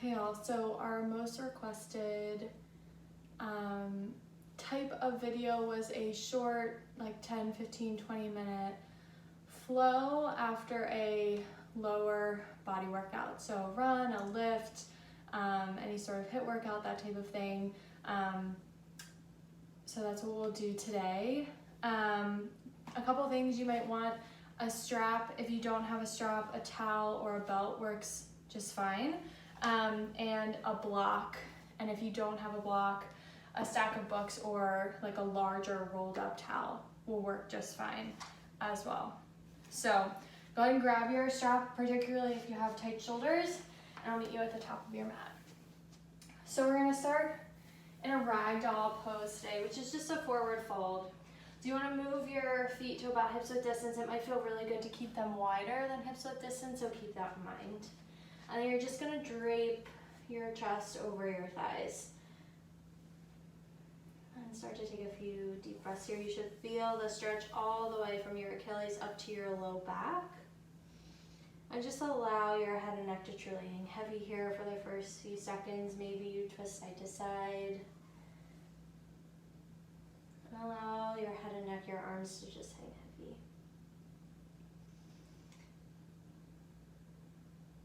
Hey all, so our most requested type of video was a short, like 10, 15, 20-minute flow after a lower body workout. So run, a lift, any sort of HIIT workout, that type of thing. So that's what we'll do today. A couple things you might want: a strap. If you don't have a strap, a towel or a belt works just fine. And a block. And if you don't have a block, a stack of books or like a larger rolled up towel will work just fine as well. So go ahead and grab your strap, particularly if you have tight shoulders, and I'll meet you at the top of your mat. So we're gonna start in a ragdoll pose today, which is just a forward fold. So you wanna move your feet to about hips width distance. It might feel really good to keep them wider than hips width distance, so keep that in mind. And then you're just gonna drape your chest over your thighs. And start to take a few deep breaths here. You should feel the stretch all the way from your Achilles up to your low back. And just allow your head and neck to truly hang heavy here for the first few seconds. Maybe you twist side to side. And allow your head and neck, your arms to just hang heavy.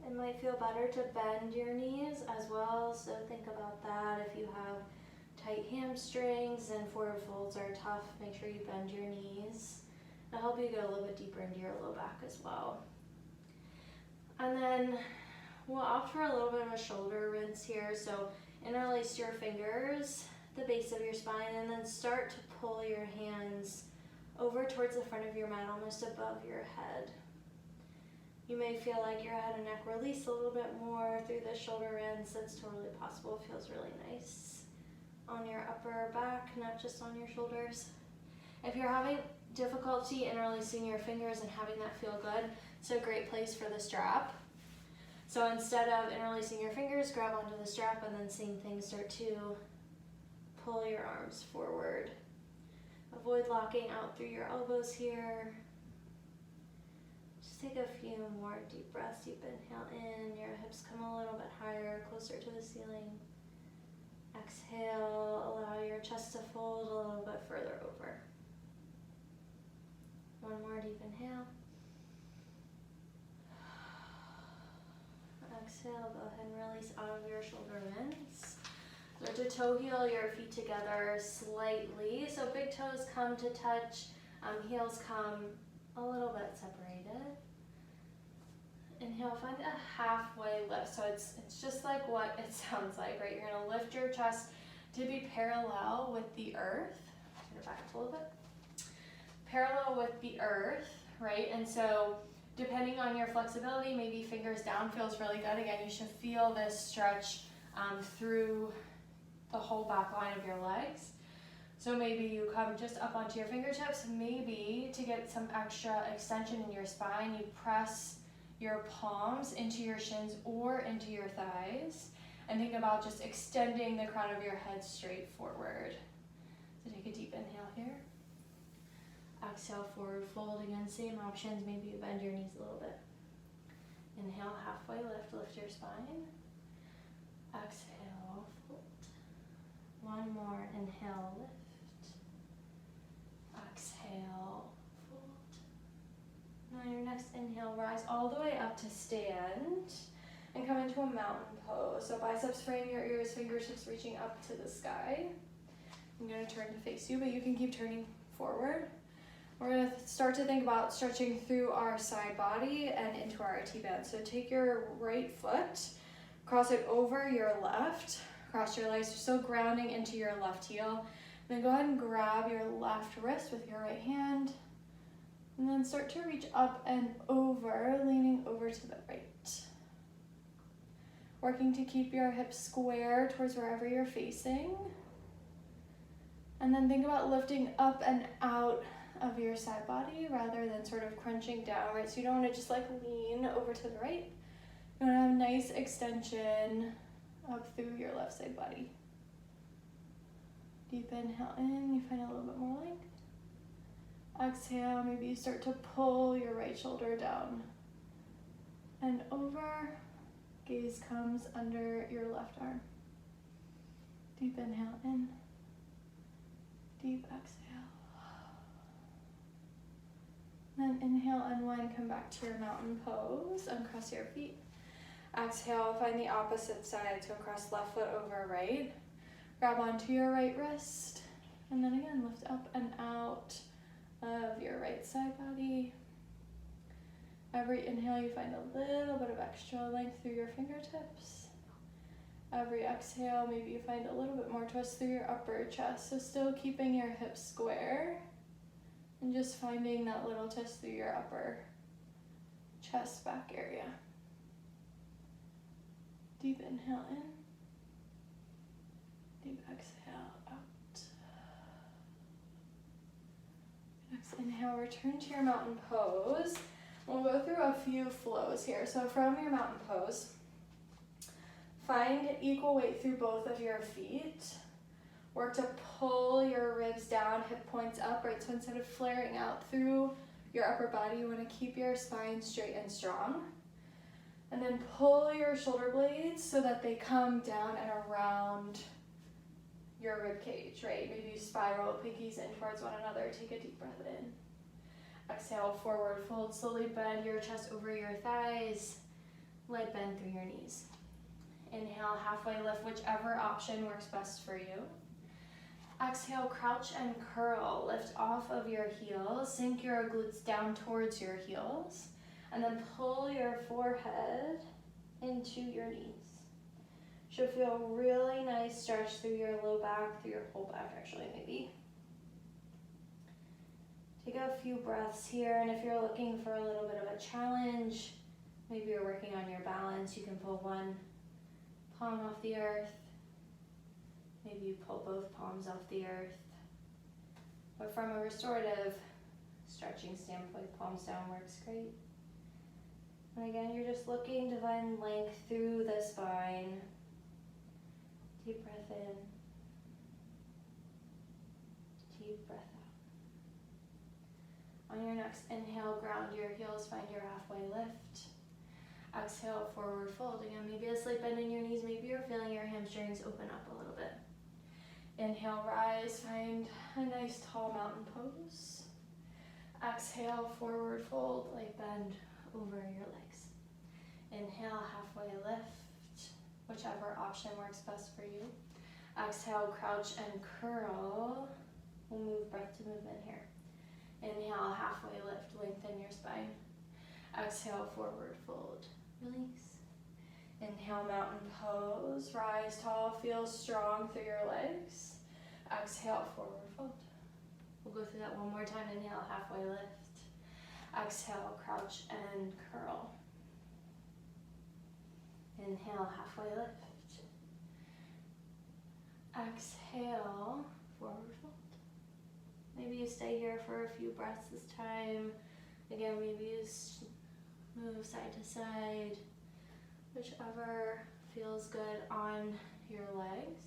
It might feel better to bend your knees as well, so think about that. If you have tight hamstrings and forward folds are tough, make sure you bend your knees. It'll help you get a little bit deeper into your low back as well. And then we'll opt for a little bit of a shoulder rinse here. So interlace your fingers, the base of your spine, and then start to pull your hands over towards the front of your mat, almost above your head. You may feel like your head and neck release a little bit more through the shoulder rinse. That's totally possible. It feels really nice on your upper back, not just on your shoulders. If you're having difficulty interlacing your fingers and having that feel good, it's a great place for the strap. So instead of interlacing your fingers, grab onto the strap, and then same thing, start to pull your arms forward. Avoid locking out through your elbows here. Just take a few more deep breaths. Deep inhale in, your hips come a little bit higher, closer to the ceiling. Exhale, allow your chest to fold a little bit further over. One more deep inhale. Exhale, go ahead and release out of your shoulder rinse. Start to toe heel your feet together slightly. So big toes come to touch, heels come a little bit separated. Inhale, find a halfway lift. So it's just like what it sounds like, right? You're gonna lift your chest to be parallel with the earth. Turn it back up a little bit. Parallel with the earth, right? And so depending on your flexibility, maybe fingers down feels really good. Again, you should feel this stretch through the whole back line of your legs. So maybe you come just up onto your fingertips. Maybe to get some extra extension in your spine, you press your palms into your shins or into your thighs, and think about just extending the crown of your head straight forward. So take a deep inhale here. Exhale, forward fold. Again, same options. Maybe you bend your knees a little bit. Inhale, halfway lift, lift your spine. Exhale, fold. One more, inhale, lift. Exhale, fold. Now your next inhale, rise all the way up to stand and come into a mountain pose. So biceps frame your ears, fingertips reaching up to the sky. I'm gonna turn to face you, but you can keep turning forward. We're gonna start to think about stretching through our side body and into our IT band. So take your right foot, cross it over your left, cross your legs, so grounding into your left heel. Then go ahead and grab your left wrist with your right hand, and then start to reach up and over, leaning over to the right. Working to keep your hips square towards wherever you're facing. And then think about lifting up and out of your side body rather than sort of crunching down, right? So you don't want to just like lean over to the right. You want to have a nice extension up through your left side body. Deep inhale in, you find a little bit more length. Exhale, maybe you start to pull your right shoulder down and over. gaze comes under your left arm. Deep inhale in, deep exhale. Then inhale, unwind, come back to your mountain pose, uncross your feet. Exhale, find the opposite side, so cross left foot over right. Grab onto your right wrist, and then again, lift up and out of your right side body. Every inhale, you find a little bit of extra length through your fingertips. Every exhale, maybe you find a little bit more twist through your upper chest, so still keeping your hips square, and just finding that little twist through your upper chest back area. Deep inhale in, deep exhale out. Next inhale, return to your mountain pose. We'll go through a few flows here. So from your mountain pose, find equal weight through both of your feet. Work to pull your ribs down, hip points up, right? So instead of flaring out through your upper body, you want to keep your spine straight and strong. And then pull your shoulder blades so that they come down and around your rib cage, right? Maybe you spiral pinkies in towards one another. Take a deep breath in. Exhale, forward fold. Slowly bend your chest over your thighs. Light bend through your knees. Inhale, halfway lift, whichever option works best for you. Exhale, crouch and curl. Lift off of your heels. Sink your glutes down towards your heels. And then pull your forehead into your knees. Should feel really nice stretch through your low back, through your whole back actually maybe. Take a few breaths here, and if you're looking for a little bit of a challenge, maybe you're working on your balance, you can pull one palm off the earth. Maybe you pull both palms off the earth. But from a restorative stretching standpoint, palms down works great. And again, you're just looking to find length through the spine. Deep breath in. Deep breath out. On your next inhale, ground your heels, find your halfway lift. Exhale, forward fold. Again, maybe a slight bend in your knees. Maybe you're feeling your hamstrings open up a little bit. Inhale, rise, find a nice tall mountain pose. Exhale, forward fold, light bend over your legs. Inhale, halfway lift, whichever option works best for you. Exhale, crouch and curl. We'll move breath to movement here. Inhale, halfway lift, lengthen your spine. Exhale, forward fold, release. Inhale, mountain pose, rise tall, feel strong through your legs. Exhale, forward fold. We'll go through that one more time. Inhale, halfway lift. Exhale, crouch and curl. Inhale, halfway lift. Exhale, forward fold. Maybe you stay here for a few breaths this time. Again, maybe you move side to side, whichever feels good on your legs.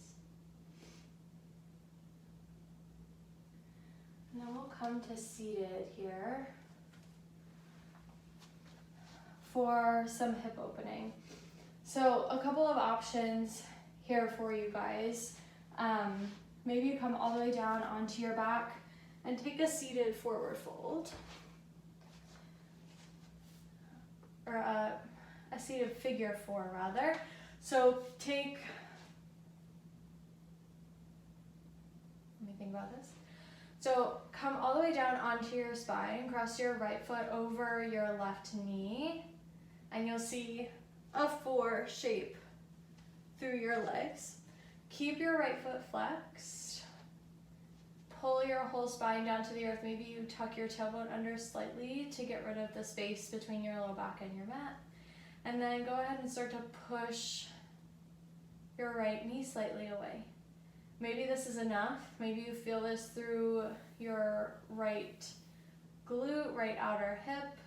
And then we'll come to seated here for some hip opening. So a couple of options here for you guys. Maybe you come all the way down onto your back and take a seated forward fold. Or a seated figure four rather. So let me think about this. So come all the way down onto your spine, cross your right foot over your left knee, and you'll see a four shape through your legs. Keep your right foot flexed. Pull your whole spine down to the earth. Maybe you tuck your tailbone under slightly to get rid of the space between your low back and your mat. And then go ahead and start to push your right knee slightly away. Maybe this is enough. Maybe you feel this through your right glute, right outer hip.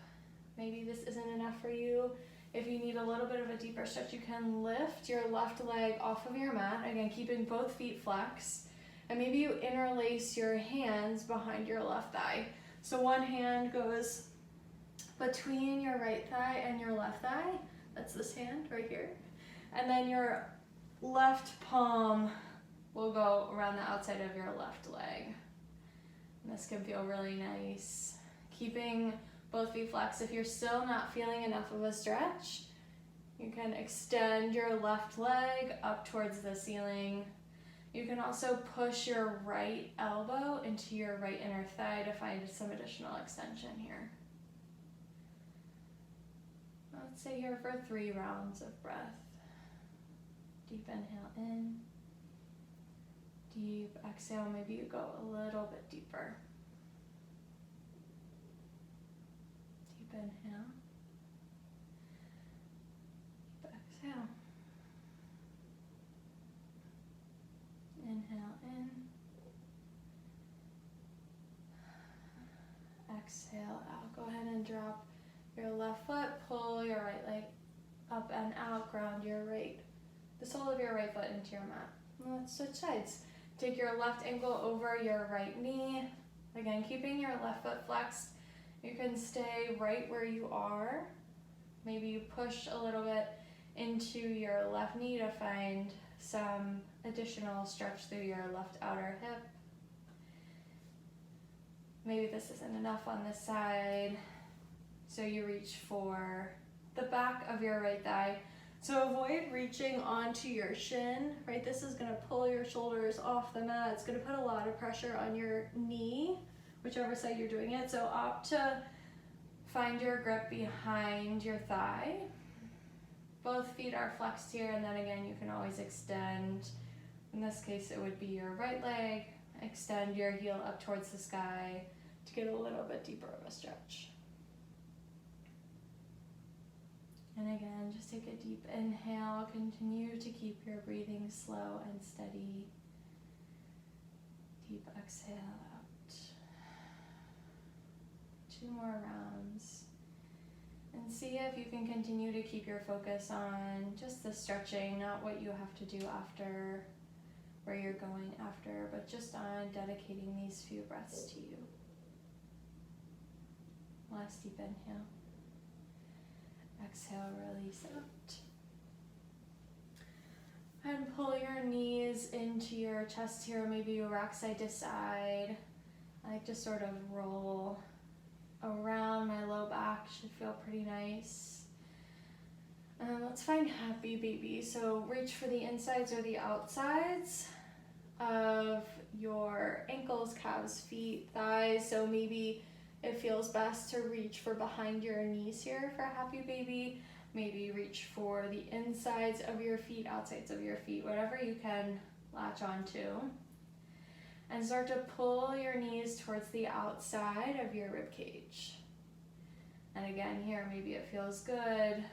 Maybe this isn't enough for you. If you need a little bit of a deeper stretch, you can lift your left leg off of your mat. Again, keeping both feet flexed. And maybe you interlace your hands behind your left thigh. So one hand goes between your right thigh and your left thigh. That's this hand right here. And then your left palm will go around the outside of your left leg. And this can feel really nice. Keeping both feet flexed. If you're still not feeling enough of a stretch, you can extend your left leg up towards the ceiling. You can also push your right elbow into your right inner thigh to find some additional extension here. Let's stay here for 3 rounds of breath. Deep inhale in. Deep exhale, maybe you go a little bit deeper. Deep inhale. Deep exhale. Inhale in. Exhale out. Go ahead and drop your left foot, pull your right leg up and out, ground the sole of your right foot into your mat. Let's switch sides. Take your left ankle over your right knee. Again, keeping your left foot flexed. You can stay right where you are. Maybe you push a little bit into your left knee to find some additional stretch through your left outer hip. Maybe this isn't enough on this side, so you reach for the back of your right thigh. So avoid reaching onto your shin, right? This is gonna pull your shoulders off the mat. It's gonna put a lot of pressure on your knee, whichever side you're doing it. So opt to find your grip behind your thigh. Both feet are flexed here, and then again, you can always extend. In this case, it would be your right leg. Extend your heel up towards the sky to get a little bit deeper of a stretch. And again, just take a deep inhale. Continue to keep your breathing slow and steady. Deep exhale out. 2 more rounds. And see if you can continue to keep your focus on just the stretching, not what you have to do after, where you're going after, but just on dedicating these few breaths to you. Last deep inhale. Exhale, release out. And pull your knees into your chest here. Maybe you rock side to side. I like to sort of roll around my low back. Should feel pretty nice. And let's find happy baby. So reach for the insides or the outsides of your ankles, calves, feet, thighs. So maybe it feels best to reach for behind your knees here for happy baby. Maybe reach for the insides of your feet, outsides of your feet, whatever you can latch onto. And start to pull your knees towards the outside of your rib cage. And again, here maybe it feels good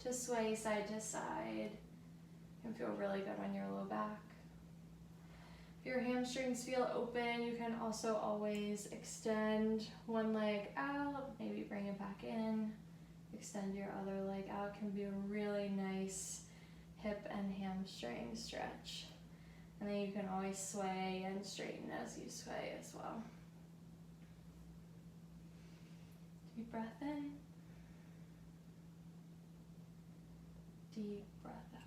to sway side to side. It can feel really good on your low back. If your hamstrings feel open, you can also always extend one leg out, maybe bring it back in. Extend your other leg out. Can be a really nice hip and hamstring stretch. And then you can always sway and straighten as you sway as well. Deep breath in. Deep breath out.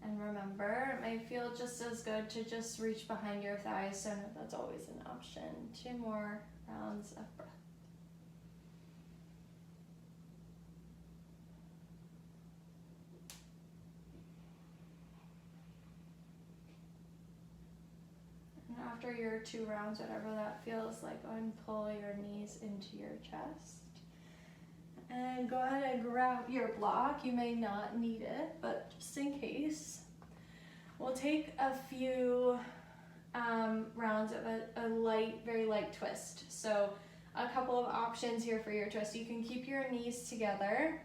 And remember, it may feel just as good to just reach behind your thighs, so that's always an option. 2 more rounds of breath. And after your 2 rounds, whatever that feels like, go ahead and pull your knees into your chest. And go ahead and grab your block. You may not need it, but just in case. We'll take a few rounds of a light, very light twist. So a couple of options here for your twist. You can keep your knees together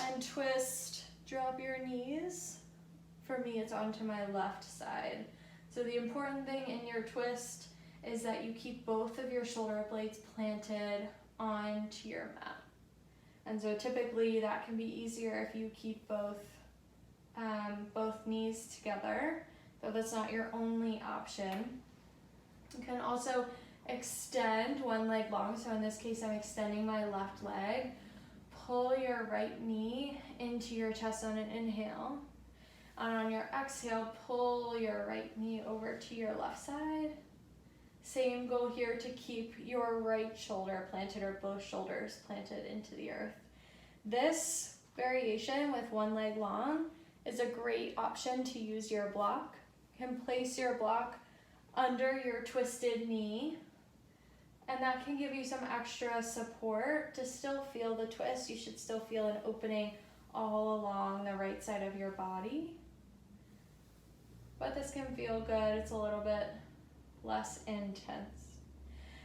and twist, drop your knees. For me, it's onto my left side. So the important thing in your twist is that you keep both of your shoulder blades planted onto your mat. And so typically that can be easier if you keep both knees together, though that's not your only option. You can also extend one leg long. So in this case, I'm extending my left leg, pull your right knee into your chest on an inhale. And on your exhale, pull your right knee over to your left side. Same goal here to keep your right shoulder planted or both shoulders planted into the earth. This variation with one leg long is a great option to use your block. You can place your block under your twisted knee, and that can give you some extra support to still feel the twist. You should still feel an opening all along the right side of your body. But this can feel good. It's a little bit less intense.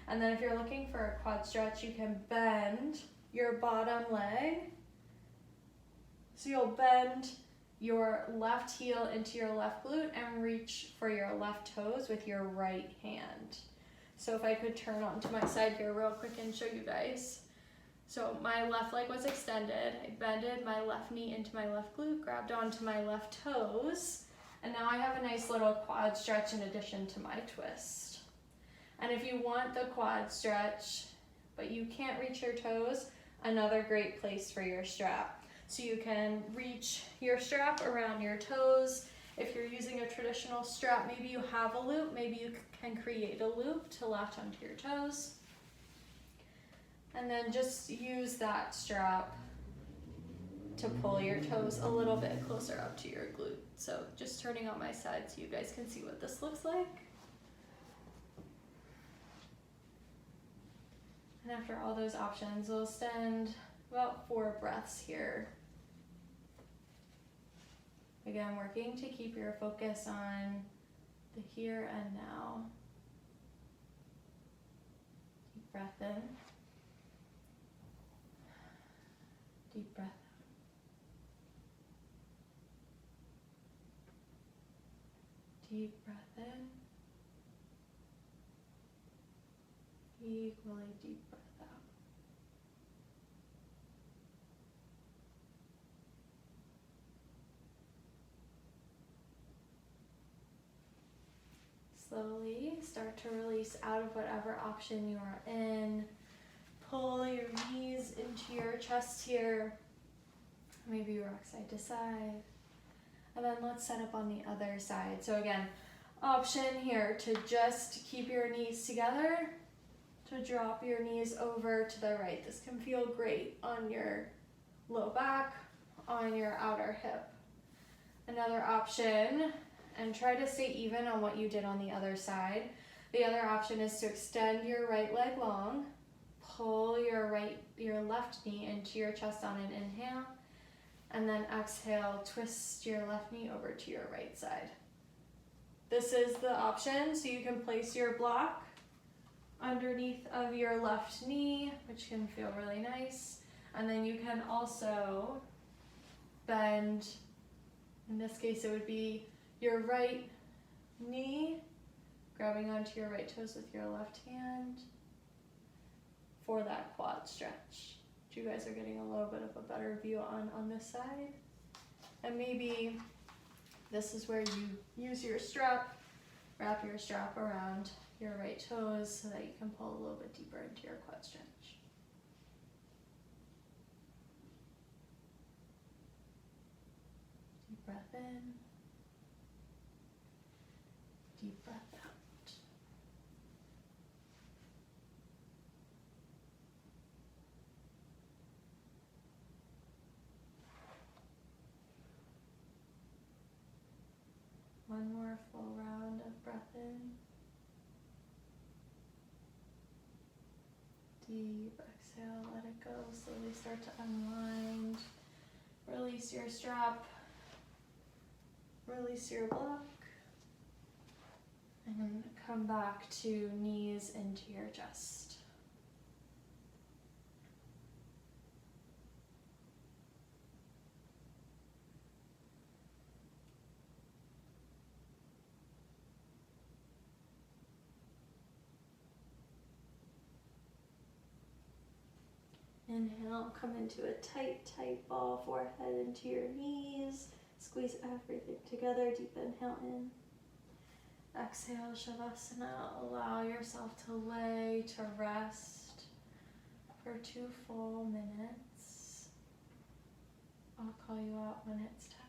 And then if you're looking for a quad stretch, you can bend your bottom leg. So you'll bend your left heel into your left glute and reach for your left toes with your right hand. So if I could turn onto my side here real quick and show you guys. So my left leg was extended. I bended my left knee into my left glute, grabbed onto my left toes, and now I have a nice little quad stretch in addition to my twist. And if you want the quad stretch, but you can't reach your toes, another great place for your strap. So you can reach your strap around your toes. If you're using a traditional strap, maybe you have a loop, maybe you can create a loop to latch onto your toes. And then just use that strap to pull your toes a little bit closer up to your glute. So just turning on my side so you guys can see what this looks like. And after all those options, we'll spend about 4 breaths here. Again, working to keep your focus on the here and now. Deep breath in. Deep breath out. Deep breath in. Equally deep breath out. Slowly start to release out of whatever option you are in. Pull your knees into your chest here. Maybe rock side to side. And then let's set up on the other side. So again, option here to just keep your knees together, to drop your knees over to the right. This can feel great on your low back, on your outer hip. Another option, and try to stay even on what you did on the other side. The other option is to extend your right leg long, pull your left knee into your chest on an inhale, and then exhale, twist your left knee over to your right side. This is the option, so you can place your block underneath of your left knee, which can feel really nice. And then you can also bend, in this case it would be your right knee, grabbing onto your right toes with your left hand for that quad stretch. You guys are getting a little bit of a better view on this side. And maybe this is where you use your strap, wrap your strap around your right toes so that you can pull a little bit deeper into your quad stretch. Deep breath in, deep breath out. One more full round of breath in. Deep exhale, let it go. Slowly start to unwind. Release your strap. Release your block. And come back to knees into your chest. Inhale, come into a tight, tight ball, forehead into your knees. Squeeze everything together, deep inhale in. Exhale, Shavasana. Allow yourself to lay, to rest for 2 full minutes. I'll call you out when it's time.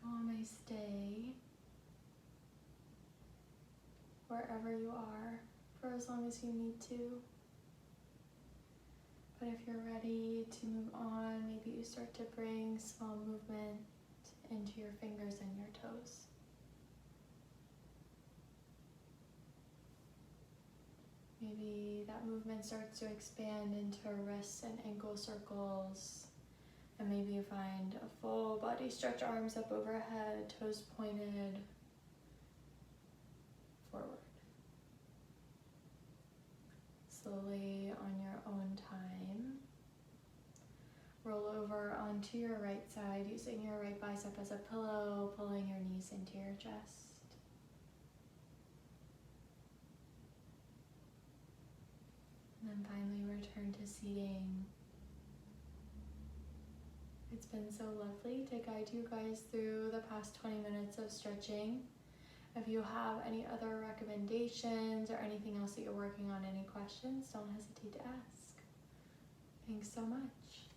You all may stay wherever you are for as long as you need to. But if you're ready to move on, maybe you start to bring small movement into your fingers and your toes. Maybe that movement starts to expand into wrists and ankle circles. And maybe you find a full body stretch, arms up overhead, toes pointed forward. Slowly on your own time, roll over onto your right side using your right bicep as a pillow, pulling your knees into your chest. And then finally return to seating. It's been so lovely to guide you guys through the past 20 minutes of stretching. If you have any other recommendations or anything else that you're working on, any questions, don't hesitate to ask. Thanks so much.